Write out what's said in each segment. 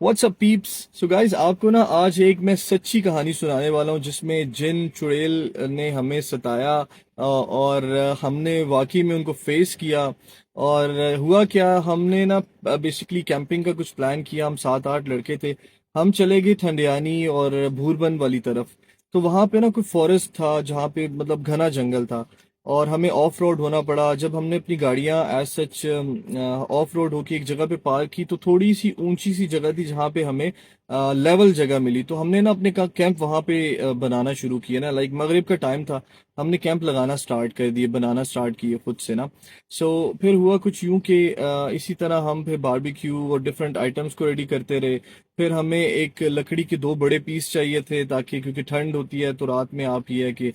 What's up peeps. So guys آپ کو نا آج ایک میں سچی کہانی سنانے والا ہوں جس میں جن چڑیل نے ہمیں ستایا اور ہم نے واقعی میں ان کو فیس کیا. اور ہوا کیا، ہم نے نا بیسکلی کیمپنگ کا کچھ پلان کیا. ہم 7-8 لڑکے تھے. ہم چلے گئے ٹھنڈیانی اور بھوربند والی طرف. تو وہاں پہ نا کوئی فورسٹ تھا جہاں پہ مطلب گھنا جنگل تھا اور ہمیں آف روڈ ہونا پڑا. جب ہم نے اپنی گاڑیاں ایز سچ آف روڈ ہو کے ایک جگہ پہ پارک کی تو تھوڑی سی اونچی سی جگہ تھی جہاں پہ ہمیں لیول جگہ ملی. تو ہم نے نا اپنے کیمپ وہاں پہ بنانا شروع کیا نا. لائک مغرب کا ٹائم تھا. ہم نے کیمپ لگانا سٹارٹ کر دیے، بنانا سٹارٹ کیے خود سے نا. سو پھر ہوا کچھ یوں کہ اسی طرح ہم پھر باربیکیو اور ڈفرینٹ آئٹمس کو ریڈی کرتے رہے. پھر ہمیں ایک لکڑی کے 2 بڑے پیس چاہیے تھے تاکہ کیونکہ ٹھنڈ ہوتی ہے تو رات میں آپ یہ ہے کہ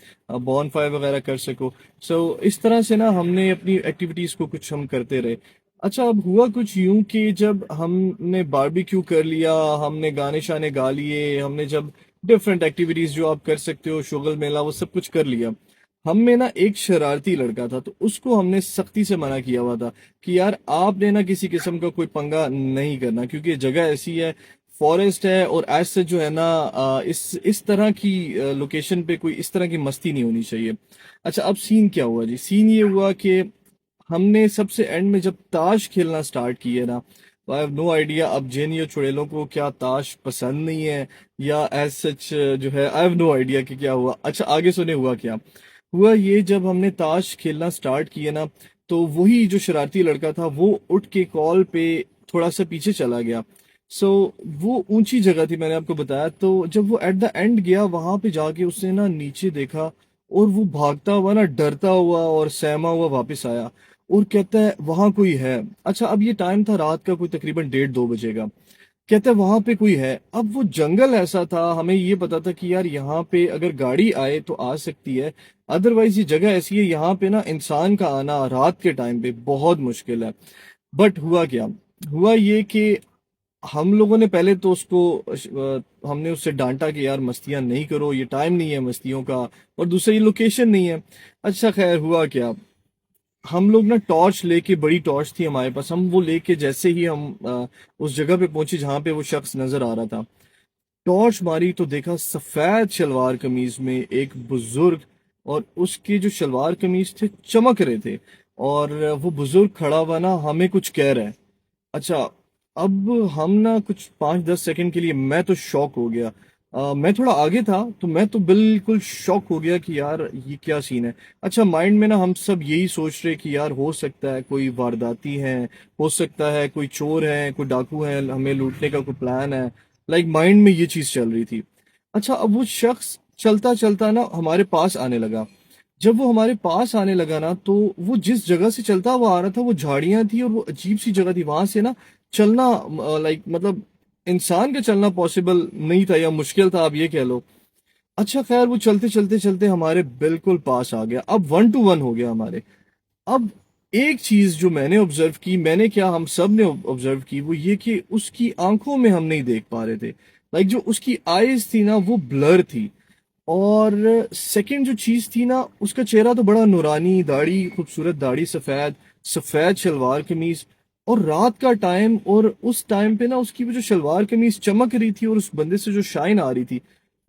بون فائر وغیرہ کر سکو. سو اس طرح سے نا ہم نے اپنی ایکٹیویٹیز کو کچھ ہم کرتے رہے. اچھا اب ہوا کچھ یوں کہ جب ہم نے باربیکیو کر لیا، ہم نے گانے شانے گا لیے، ہم نے جب ڈفرینٹ ایکٹیویٹیز جو آپ کر سکتے ہو، شغل میلہ، وہ سب کچھ کر لیا. ہم میں نا ایک شرارتی لڑکا تھا تو اس کو ہم نے سختی سے منع کیا ہوا تھا کہ یار آپ نے نا کسی قسم کا کوئی پنگا نہیں کرنا کیونکہ یہ جگہ ایسی ہے، فارسٹ ہے، اور ایز سے جو ہے نا اس طرح کی لوکیشن پہ کوئی اس طرح کی مستی نہیں ہونی چاہیے. اچھا اب سین کیا ہوا جی؟ سین یہ ہوا کہ ہم نے سب سے اینڈ میں جب تاش کھیلنا سٹارٹ کیے نا، تو آئی ہیو نو آئیڈیا اب جن یا چڑیلوں کو کیا تاش پسند نہیں ہے یا ایز سچ جو ہے آئی ہیو نو آئیڈیا کہ کیا ہوا. اچھا آگے سنے ہوا کیا. ہوا یہ جب ہم نے تاش کھیلنا سٹارٹ کیے نا تو وہی جو شرارتی لڑکا تھا وہ اٹھ کے کال پہ تھوڑا سا پیچھے چلا گیا. سو وہ اونچی جگہ تھی، میں نے آپ کو بتایا. تو جب وہ ایٹ دا اینڈ گیا وہاں پہ جا کے اس نے نا نیچے دیکھا اور وہ بھاگتا ہوا نا ڈرتا ہوا اور سہما ہوا واپس آیا اور کہتا ہے وہاں کوئی ہے. اچھا اب یہ ٹائم تھا رات کا کوئی تقریباً 1:30-2 بجے کا. کہتا ہے وہاں پہ کوئی ہے. اب وہ جنگل ایسا تھا، ہمیں یہ پتا تھا کہ یار یہاں پہ اگر گاڑی آئے تو آ سکتی ہے، ادروائز یہ جگہ ایسی ہے یہاں پہ نا انسان کا آنا رات کے ٹائم پہ بہت مشکل ہے. بٹ ہوا کیا، ہوا یہ کہ ہم لوگوں نے پہلے تو اس کو ہم نے اس سے ڈانٹا کہ یار مستیاں نہیں کرو، یہ ٹائم نہیں ہے مستیوں کا، اور دوسرا یہ لوکیشن نہیں ہے. اچھا خیر ہوا کیا، ہم لوگ نا ٹارچ لے کے، بڑی ٹارچ تھی ہمارے پاس، ہم وہ لے کے جیسے ہی ہم اس جگہ پہ پہنچے جہاں پہ وہ شخص نظر آ رہا تھا، ٹارچ ماری تو دیکھا سفید شلوار قمیض میں ایک بزرگ، اور اس کے جو شلوار قمیض تھے چمک رہے تھے، اور وہ بزرگ کھڑا ہوا نا ہمیں کچھ کہہ رہا ہے. اچھا اب ہم نا کچھ 5-10 سیکنڈ کے لیے میں تو شوک ہو گیا. میں تھوڑا آگے تھا تو میں تو بالکل شوک ہو گیا کہ یار یہ کیا سین ہے. اچھا مائنڈ میں نا ہم سب یہی سوچ رہے کہ یار ہو سکتا ہے کوئی وارداتی ہے، ہو سکتا ہے کوئی چور ہے، کوئی ڈاکو ہے، ہمیں لوٹنے کا کوئی پلان ہے. لائک مائنڈ میں یہ چیز چل رہی تھی. اچھا اب وہ شخص چلتا چلتا نا ہمارے پاس آنے لگا. جب وہ ہمارے پاس آنے لگا نا تو وہ جس جگہ سے چلتا وہ آ رہا تھا وہ جھاڑیاں تھی اور وہ عجیب سی جگہ تھی، وہاں سے نا چلنا لائک مطلب انسان کا چلنا پاسبل نہیں تھا یا مشکل تھا آپ یہ کہہ لو. اچھا خیر وہ چلتے چلتے چلتے ہمارے بالکل پاس آ گیا. اب 1-to-1 ہو گیا ہمارے. اب ایک چیز جو میں نے آبزرو کی، میں نے کیا ہم سب نے آبزرو کی، وہ یہ کہ اس کی آنکھوں میں ہم نہیں دیکھ پا رہے تھے. لائک جو اس کی آئیز تھی نا وہ بلر تھی. اور سیکنڈ جو چیز تھی نا، اس کا چہرہ تو بڑا نورانی، داڑھی خوبصورت داڑھی، سفید سفید شلوار قمیض، اور رات کا ٹائم، اور اس ٹائم پہ نا اس کی وہ جو شلوار قمیض چمک رہی تھی اور اس بندے سے جو شائن آ رہی تھی.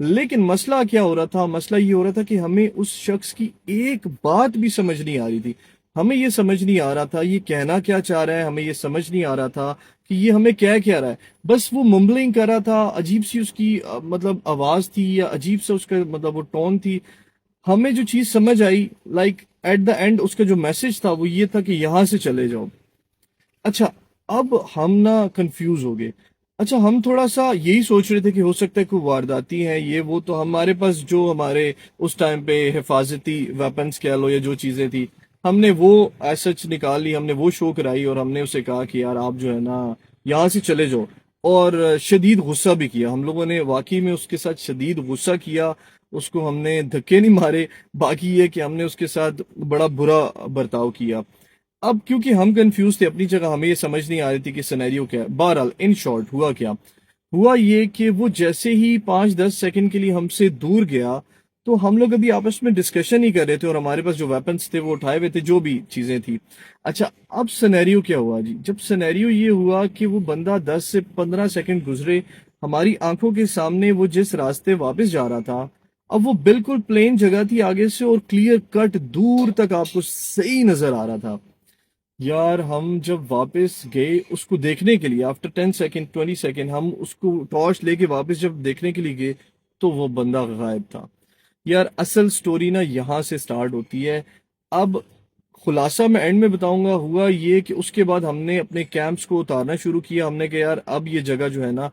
لیکن مسئلہ کیا ہو رہا تھا، مسئلہ یہ ہو رہا تھا کہ ہمیں اس شخص کی ایک بات بھی سمجھ نہیں آ رہی تھی. ہمیں یہ سمجھ نہیں آ رہا تھا یہ کہنا کیا چاہ رہا ہے، ہمیں یہ سمجھ نہیں آ رہا تھا کہ یہ ہمیں کیا رہا ہے. بس وہ ممبلنگ کر رہا تھا، عجیب سی اس کی مطلب آواز تھی یا عجیب سا اس کا مطلب وہ ٹون تھی. ہمیں جو چیز سمجھ آئی لائک ایٹ دا اینڈ اس کا جو میسج تھا وہ یہ تھا کہ یہاں سے چلے جاؤ. اچھا اب ہم نا کنفیوز ہو گئے. اچھا ہم تھوڑا سا یہی سوچ رہے تھے کہ ہو سکتا ہے کوئی وارداتی ہے یہ وہ. تو ہمارے پاس جو ہمارے اس ٹائم پہ حفاظتی ویپنز کہہ لو یا جو چیزیں تھی، ہم نے وہ ایسچ نکال لی، ہم نے وہ شو کرائی اور ہم نے اسے کہا کہ یار آپ جو ہے نا یہاں سے چلے جاؤ. اور شدید غصہ بھی کیا ہم لوگوں نے، واقعی میں اس کے ساتھ شدید غصہ کیا. اس کو ہم نے دھکے نہیں مارے، باقی یہ کہ ہم نے اس کے ساتھ بڑا برا برتاؤ کیا. اب کیونکہ ہم کنفیوز تھے اپنی جگہ، ہمیں یہ سمجھ نہیں آ رہی تھی کہ سینیریو کیا ہے. بہرحال ان شارٹ ہوا کیا، ہوا یہ کہ وہ جیسے ہی 5-10 سیکنڈ کے لیے ہم سے دور گیا تو ہم لوگ ابھی آپس میں ڈسکشن ہی کر رہے تھے اور ہمارے پاس جو ویپنس تھے وہ اٹھائے ہوئے تھے، جو بھی چیزیں تھی۔ اچھا، اب سینیریو کیا ہوا جی؟ جب سینیریو یہ ہوا کہ وہ بندہ 10 سے 15 سیکنڈ گزرے ہماری آنکھوں کے سامنے، وہ جس راستے واپس جا رہا تھا، اب وہ بالکل پلین جگہ تھی آگے سے، اور کلیئر کٹ دور تک آپ کو صحیح نظر آ رہا تھا۔ یار ہم جب واپس گئے اس کو دیکھنے کے لیے، آفٹر 10 سیکنڈ 20 سیکنڈ ہم اس کو ٹارچ لے کے واپس جب دیکھنے کے لیے گئے، تو وہ بندہ غائب تھا۔ یار اصل سٹوری نا یہاں سے سٹارٹ ہوتی ہے۔ اب خلاصہ میں اینڈ میں بتاؤں گا، ہوا یہ کہ اس کے بعد ہم نے اپنے کیمپس کو اتارنا شروع کیا۔ ہم نے کہا یار اب یہ جگہ جو ہے نا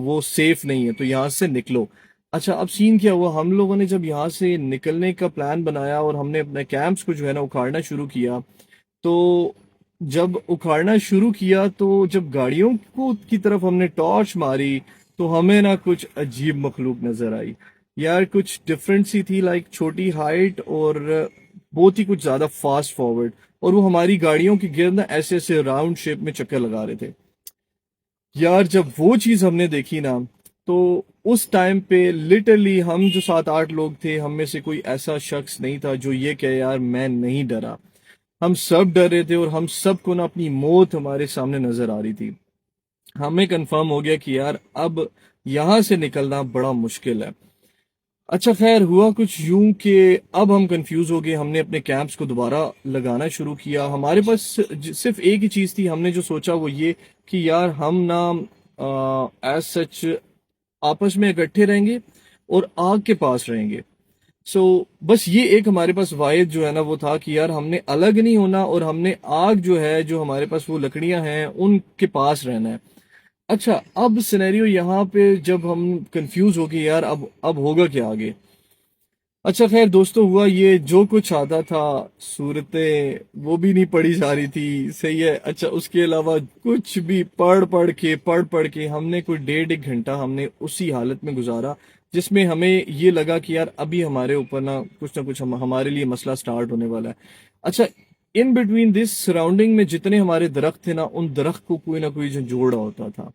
وہ سیف نہیں ہے، تو یہاں سے نکلو۔ اچھا، اب سین کیا ہوا، ہم لوگوں نے جب یہاں سے نکلنے کا پلان بنایا اور ہم نے اپنے کیمپس کو جو ہے نا اکھاڑنا شروع کیا، تو جب اکھاڑنا شروع کیا تو جب گاڑیوں کو کی طرف ہم نے ٹارچ ماری، تو ہمیں نا کچھ عجیب مخلوق نظر آئی۔ یار کچھ ڈفرینٹ سی تھی، لائک چھوٹی ہائٹ اور بہت ہی کچھ زیادہ فاسٹ فارورڈ، اور وہ ہماری گاڑیوں کے گرد نا ایسے ایسے راؤنڈ شیپ میں چکر لگا رہے تھے۔ یار جب وہ چیز ہم نے دیکھی نا، تو اس ٹائم پہ لٹرلی ہم جو 7 8 لوگ تھے، ہم میں سے کوئی ایسا شخص نہیں تھا جو یہ کہ یار میں نہیں ڈرا۔ ہم سب ڈر رہے تھے، اور ہم سب کو نا اپنی موت ہمارے سامنے نظر آ رہی تھی۔ ہمیں کنفرم ہو گیا کہ یار اب یہاں سے نکلنا بڑا مشکل ہے۔ اچھا خیر، ہوا کچھ یوں کہ اب ہم کنفیوز ہو گئے، ہم نے اپنے کیمپس کو دوبارہ لگانا شروع کیا۔ ہمارے پاس صرف ایک ہی چیز تھی، ہم نے جو سوچا وہ یہ کہ یار ہم نا ایز سچ آپس میں اکٹھے رہیں گے اور آگ کے پاس رہیں گے۔ سو بس یہ ایک ہمارے پاس واحد جو ہے نا وہ تھا کہ یار ہم نے الگ نہیں ہونا، اور ہم نے آگ جو ہے، جو ہمارے پاس وہ لکڑیاں ہیں، ان کے پاس رہنا ہے۔ اچھا، اب سینیریو یہاں پہ جب ہم کنفیوز ہو گئے یار اب ہوگا کیا آگے۔ اچھا خیر دوستو، ہوا یہ جو کچھ آتا تھا، صورتیں وہ بھی نہیں پڑھی جا رہی تھی، صحیح ہے۔ اچھا، اس کے علاوہ کچھ بھی پڑھ پڑھ کے ہم نے کوئی 1.5 1 گھنٹہ ہم نے اسی حالت میں گزارا، جس میں ہمیں یہ لگا کہ یار ابھی ہمارے اوپر نہ کچھ ہمارے لیے مسئلہ سٹارٹ ہونے والا ہے۔ اچھا، ان بٹوین دس سراؤنڈنگ میں جتنے ہمارے درخت تھے نا، ان درخت کو کوئی نہ کوئی جو جوڑا ہوتا تھا،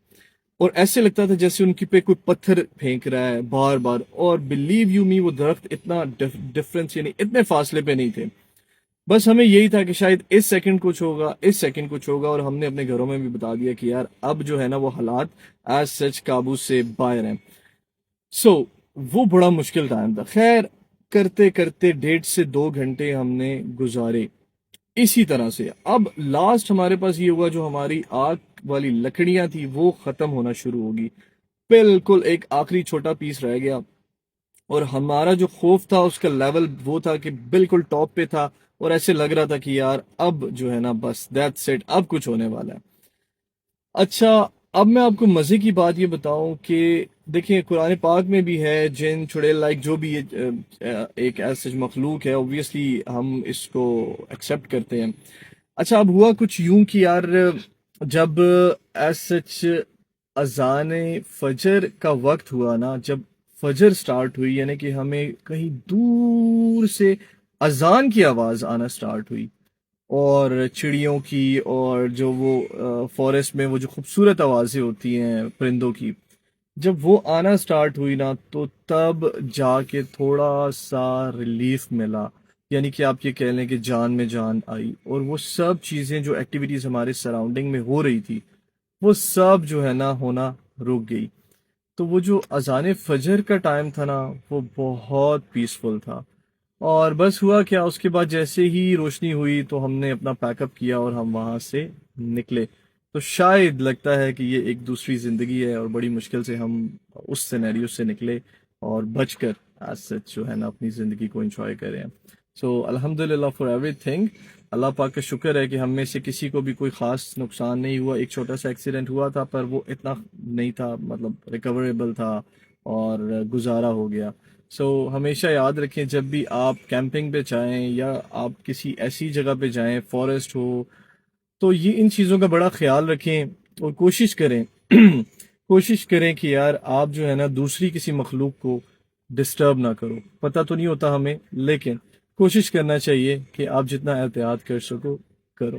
اور ایسے لگتا تھا جیسے ان کی پہ کوئی پتھر پھینک رہا ہے بار بار۔ اور بلیو یو می، وہ درخت اتنا ڈفرینس، یعنی اتنے فاصلے پہ نہیں تھے۔ بس ہمیں یہی تھا کہ شاید اس سیکنڈ کچھ ہوگا، اس سیکنڈ کچھ ہوگا، اور ہم نے اپنے گھروں میں بھی بتا دیا کہ یار اب جو ہے نا وہ حالات ایز سچ قابو سے باہر ہیں۔ سو وہ بڑا مشکل ٹائم تھا۔ خیر، کرتے کرتے 1.5 سے 2 گھنٹے ہم نے گزارے اسی طرح سے۔ اب لاسٹ ہمارے پاس یہ ہوا، جو ہماری آگ والی لکڑیاں تھی وہ ختم ہونا شروع ہوگی، بالکل ایک آخری چھوٹا پیس رہ گیا، اور ہمارا جو خوف تھا اس کا لیول وہ تھا کہ بالکل ٹاپ پہ تھا، اور ایسے لگ رہا تھا کہ یار اب جو ہے نا بس دیٹس اٹ، اب کچھ ہونے والا ہے۔ اچھا، اب میں آپ کو مزے کی بات یہ بتاؤں کہ دیکھیں قرآن پاک میں بھی ہے، جن چڑیل لائک جو بھی ایک ایسا مخلوق ہے، اوبویسلی ہم اس کو ایکسیپٹ کرتے ہیں۔ اچھا، اب ہوا کچھ یوں کہ یار جب ایز سچ اذان فجر کا وقت ہوا نا، جب فجر سٹارٹ ہوئی، یعنی کہ ہمیں کہیں دور سے اذان کی آواز آنا سٹارٹ ہوئی، اور چڑیوں کی، اور جو وہ فورسٹ میں وہ جو خوبصورت آوازیں ہوتی ہیں پرندوں کی، جب وہ آنا سٹارٹ ہوئی نا، تو تب جا کے تھوڑا سا ریلیف ملا، یعنی کہ آپ یہ کہہ لیں کہ جان میں جان آئی، اور وہ سب چیزیں جو ایکٹیویٹیز ہمارے سراؤنڈنگ میں ہو رہی تھی، وہ سب جو ہے نا ہونا رک گئی۔ تو وہ جو اذان فجر کا ٹائم تھا نا، وہ بہت پیسفل تھا۔ اور بس ہوا کیا، اس کے بعد جیسے ہی روشنی ہوئی تو ہم نے اپنا پیک اپ کیا اور ہم وہاں سے نکلے۔ تو شاید لگتا ہے کہ یہ ایک دوسری زندگی ہے، اور بڑی مشکل سے ہم اس سینیریو سے نکلے اور بچ کر ایز سچ جو ہے نا اپنی زندگی کو انجوائے کریں۔ سو الحمد للہ فار ایوری تھنگ، اللہ پاک کا شکر ہے کہ ہم میں سے کسی کو بھی کوئی خاص نقصان نہیں ہوا۔ ایک چھوٹا سا ایکسیڈنٹ ہوا تھا، پر وہ اتنا نہیں تھا، مطلب ریکوریبل تھا، اور گزارا ہو گیا۔ سو ہمیشہ یاد رکھیں، جب بھی آپ کیمپنگ پہ جائیں یا آپ کسی ایسی جگہ پہ جائیں، فارسٹ ہو، تو یہ ان چیزوں کا بڑا خیال رکھیں، اور کوشش کریں کوشش کریں کہ یار آپ جو ہے نا دوسری کسی مخلوق کو ڈسٹرب نہ کرو۔ پتہ تو نہیں ہوتا ہمیں، لیکن کوشش کرنا چاہیے کہ آپ جتنا احتیاط کر سکو کرو۔